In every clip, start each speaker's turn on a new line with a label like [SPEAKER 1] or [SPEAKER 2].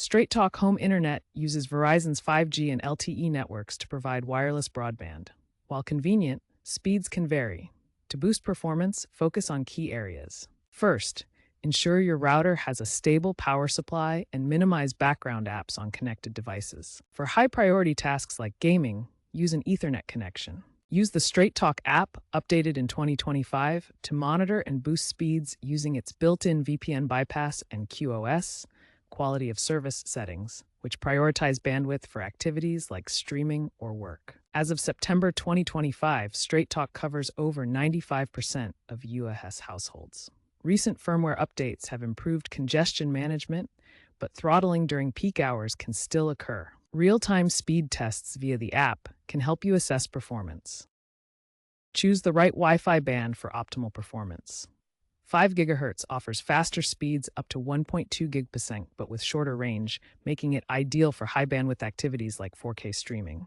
[SPEAKER 1] Straight Talk Home Internet uses Verizon's 5G and LTE networks to provide wireless broadband. While convenient, speeds can vary. To boost performance, focus on key areas. First, ensure your router has a stable power supply and minimize background apps on connected devices. For high-priority tasks like gaming, use an Ethernet connection. Use the Straight Talk app, updated in 2025, to monitor and boost speeds using its built-in VPN bypass and QoS, quality of service settings, which prioritize bandwidth for activities like streaming or work. As of September 2025, Straight Talk covers over 95% of U.S. households. Recent firmware updates have improved congestion management, but throttling during peak hours can still occur. Real-time speed tests via the app can help you assess performance. Choose the right Wi-Fi band for optimal performance. 5 GHz offers faster speeds up to 1.2 gig per second, but with shorter range, making it ideal for high-bandwidth activities like 4K streaming.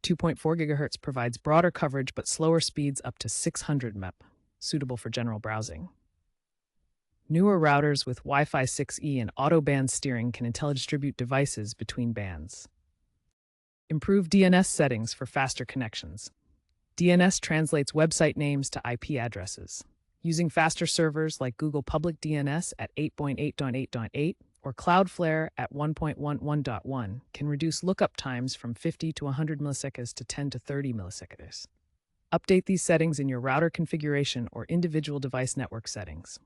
[SPEAKER 1] 2.4 GHz provides broader coverage but slower speeds up to 600 Mbps, suitable for general browsing. Newer routers with Wi-Fi 6E and auto-band steering can intellidistribute devices between bands. Improve DNS settings for faster connections. DNS translates website names to IP addresses. Using faster servers like Google Public DNS at 8.8.8.8 or Cloudflare at 1.11.1 can reduce lookup times from 50 to 100 milliseconds to 10 to 30 milliseconds. Update these settings in your router configuration or individual device network settings.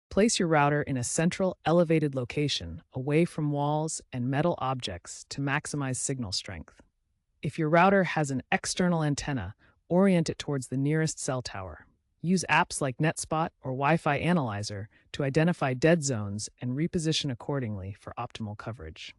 [SPEAKER 1] Place your router in a central, elevated location, away from walls and metal objects to maximize signal strength. If your router has an external antenna, orient it towards the nearest cell tower. Use apps like NetSpot or Wi-Fi Analyzer to identify dead zones and reposition accordingly for optimal coverage.